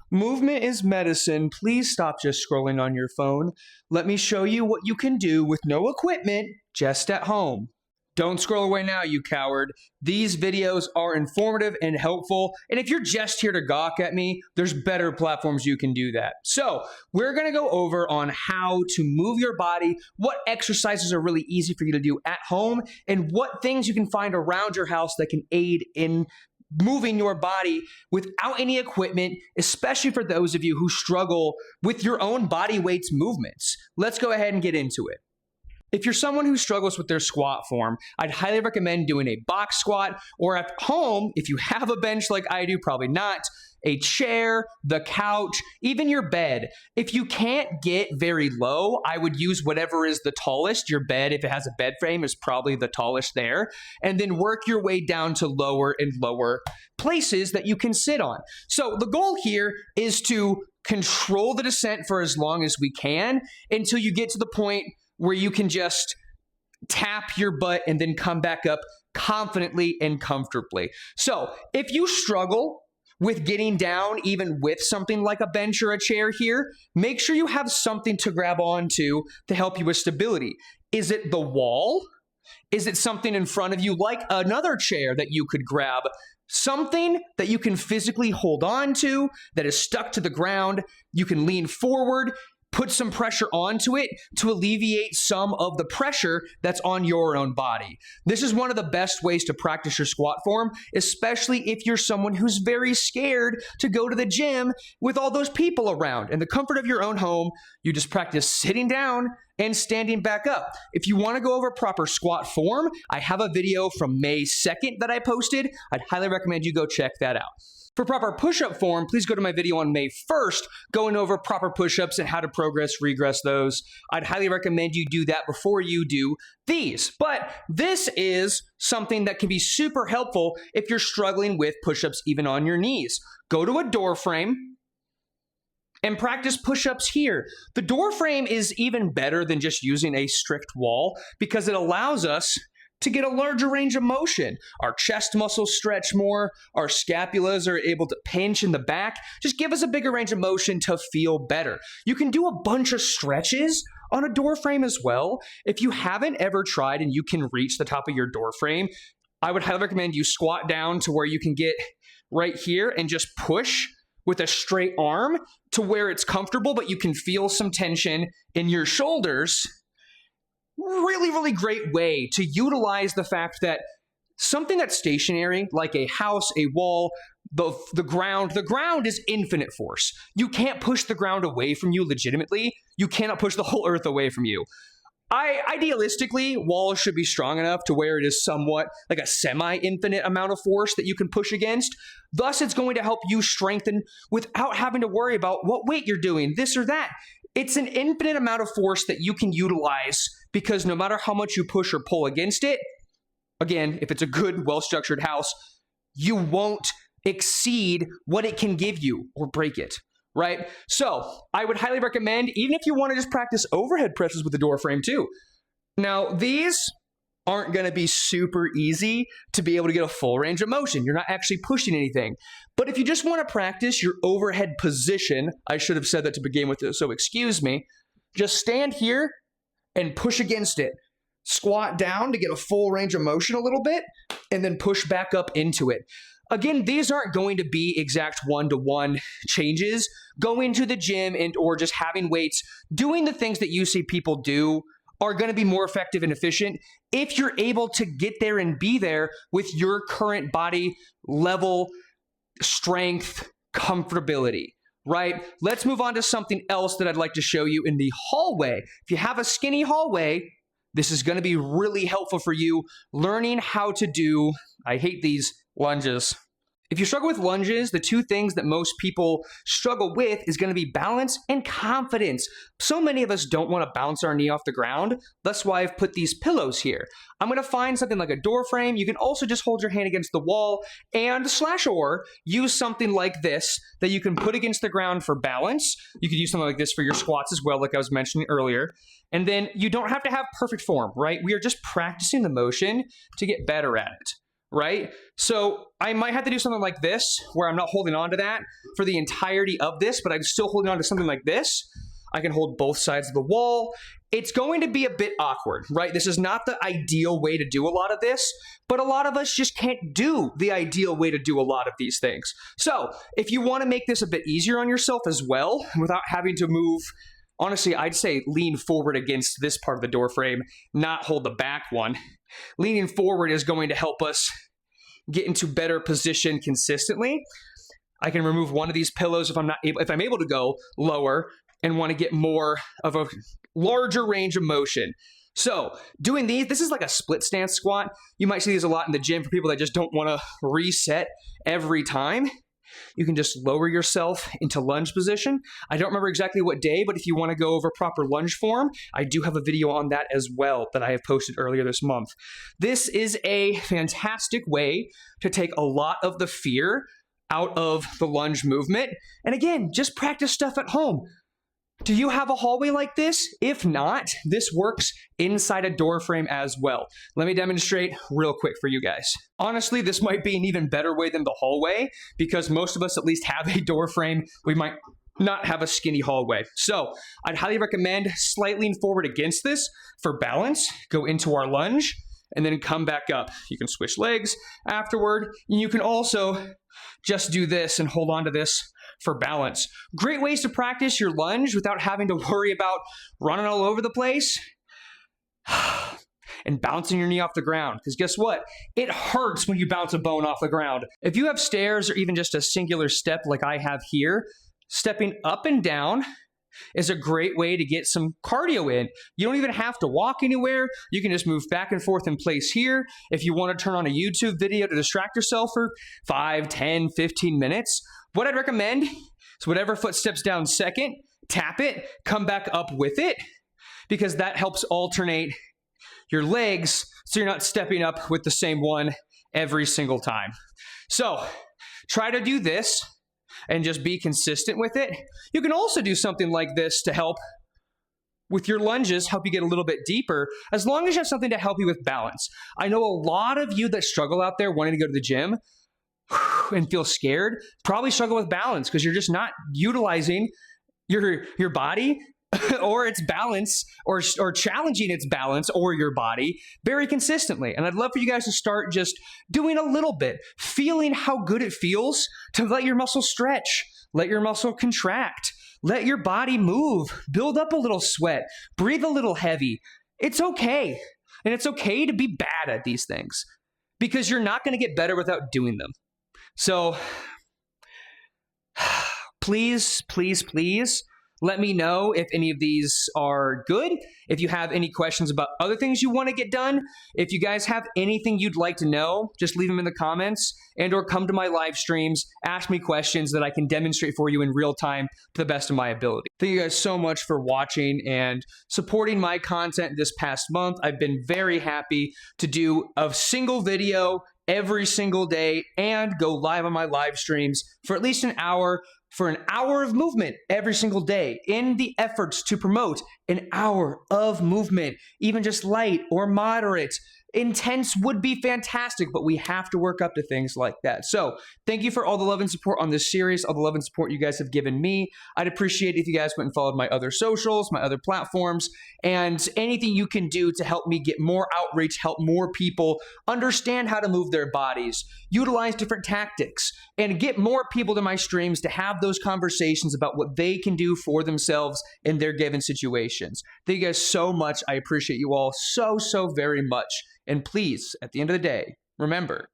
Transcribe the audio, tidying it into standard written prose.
Movement is medicine. Please stop just scrolling on your phone. Let me show you what you can do with no equipment, just at home. Don't scroll away now, you coward. These videos are informative and helpful, and if you're just here to gawk at me, there's better platforms you can do that. So, we're gonna go over on how to move your body, what exercises are really easy for you to do at home, and what things you can find around your house that can aid in moving your body without any equipment, especially for those of you who struggle with your own body weight's movements. Let's go ahead and get into it. If you're someone who struggles with their squat form, I'd highly recommend doing a box squat, or at home, if you have a bench like I do, probably not, a chair, the couch, even your bed. If you can't get very low, I would use whatever is the tallest. Your bed, if it has a bed frame, is probably the tallest there. And then work your way down to lower and lower places that you can sit on. So the goal here is to control the descent for as long as we can until you get to the point where you can just tap your butt and then come back up confidently and comfortably. So if you struggle with getting down, even with something like a bench or a chair here, make sure you have something to grab onto to help you with stability. Is it the wall? Is it something in front of you like another chair that you could grab? Something that you can physically hold on to that is stuck to the ground. You can lean forward, put some pressure onto it to alleviate some of the pressure that's on your own body. This is one of the best ways to practice your squat form, especially if you're someone who's very scared to go to the gym with all those people around. In the comfort of your own home, you just practice sitting down and standing back up. If you want to go over proper squat form, I have a video from May 2nd that I posted. I'd highly recommend you go check that out. For proper push-up form, please go to my video on May 1st, going over proper push-ups and how to progress, regress those. I'd highly recommend you do that before you do these. But this is something that can be super helpful if you're struggling with push-ups even on your knees. Go to a door frame and practice push-ups here. The door frame is even better than just using a strict wall because it allows us to get a larger range of motion. Our chest muscles stretch more, our scapulas are able to pinch in the back, just give us a bigger range of motion to feel better. You can do a bunch of stretches on a door frame as well. If you haven't ever tried and you can reach the top of your door frame, I would highly recommend you squat down to where you can get right here and just push with a straight arm to where it's comfortable, but you can feel some tension in your shoulders. Really, really great way to utilize the fact that something that's stationary, like a house, a wall, the ground is infinite force. You can't push the ground away from you legitimately. You cannot push the whole earth away from you. Idealistically, walls should be strong enough to where it is somewhat like a semi-infinite amount of force that you can push against. Thus, it's going to help you strengthen without having to worry about what weight you're doing, this or that. It's an infinite amount of force that you can utilize because no matter how much you push or pull against it, again, if it's a good, well-structured house, you won't exceed what it can give you or break it, right? So I would highly recommend, even if you want to just practice overhead presses with the door frame too. Now, these aren't going to be super easy to be able to get a full range of motion. You're not actually pushing anything. But if you just want to practice your overhead position, I should have said that to begin with, so excuse me, just stand here and push against it. Squat down to get a full range of motion a little bit, and then push back up into it. Again, these aren't going to be exact one-to-one changes. Going to the gym or just having weights, doing the things that you see people do are going to be more effective and efficient if you're able to get there and be there with your current body level, strength, comfortability, right? Let's move on to something else that I'd like to show you in the hallway. If you have a skinny hallway, this is going to be really helpful for you learning how to do, I hate these, lunges. If you struggle with lunges, the two things that most people struggle with is going to be balance and confidence. So many of us don't want to bounce our knee off the ground. That's why I've put these pillows here. I'm going to find something like a door frame. You can also just hold your hand against the wall and or use something like this that you can put against the ground for balance. You could use something like this for your squats as well, like I was mentioning earlier. And then you don't have to have perfect form, right? We are just practicing the motion to get better at it. right? So I might have to do something like this where I'm not holding on to that for the entirety of this, but I'm still holding on to something like this. I can hold both sides of the wall. It's going to be a bit awkward, right? This is not the ideal way to do a lot of this, but a lot of us just can't do the ideal way to do a lot of these things. So if you want to make this a bit easier on yourself as well, without having to move, honestly, I'd say lean forward against this part of the door frame, not hold the back one. Leaning forward is going to help us get into better position consistently. I can remove one of these pillows if I'm able to go lower and want to get more of a larger range of motion. So doing these, this is like a split stance squat. You might see these a lot in the gym for people that just don't want to reset every time. You can just lower yourself into lunge position. I don't remember exactly what day, but if you want to go over proper lunge form, I do have a video on that as well that I have posted earlier this month. This is a fantastic way to take a lot of the fear out of the lunge movement. And again, just practice stuff at home. Do you have a hallway like this? If not, this works inside a door frame as well. Let me demonstrate real quick for you guys. Honestly, this might be an even better way than the hallway because most of us at least have a door frame. We might not have a skinny hallway. So I'd highly recommend slightly lean forward against this for balance, go into our lunge, and then come back up. You can switch legs afterward. You can also just do this and hold on to this for balance. Great ways to practice your lunge without having to worry about running all over the place and bouncing your knee off the ground. Because guess what? It hurts when you bounce a bone off the ground. If you have stairs or even just a singular step like I have here, stepping up and down is a great way to get some cardio in. You don't even have to walk anywhere. You can just move back and forth in place here. If you want to turn on a YouTube video to distract yourself for 5, 10, 15 minutes, what I'd recommend is whatever foot steps down second, tap it, come back up with it, because that helps alternate your legs so you're not stepping up with the same one every single time. So try to do this and just be consistent with it. You can also do something like this to help with your lunges, help you get a little bit deeper, as long as you have something to help you with balance. I know a lot of you that struggle out there wanting to go to the gym and feel scared probably struggle with balance because you're just not utilizing your body or its balance or challenging its balance or your body very consistently. And I'd love for you guys to start just doing a little bit, feeling how good it feels to let your muscle stretch, let your muscle contract, let your body move, build up a little sweat, breathe a little heavy. It's okay. And it's okay to be bad at these things because you're not going to get better without doing them. So please, please, please let me know if any of these are good. If you have any questions about other things you want to get done, if you guys have anything you'd like to know, just leave them in the comments and or come to my live streams, ask me questions that I can demonstrate for you in real time to the best of my ability. Thank you guys so much for watching and supporting my content this past month. I've been very happy to do a single video every single day and go live on my live streams for at least an hour, for an hour of movement every single day in the efforts to promote an hour of movement, even just light or moderate. Intense would be fantastic, but we have to work up to things like that. So thank you for all the love and support on this series, all the love and support you guys have given me. I'd appreciate if you guys went and followed my other socials, my other platforms, and anything you can do to help me get more outreach, help more people understand how to move their bodies, utilize different tactics, and get more people to my streams to have those conversations about what they can do for themselves in their given situations. Thank you guys so much. I appreciate you all so, so very much. And please, at the end of the day, remember,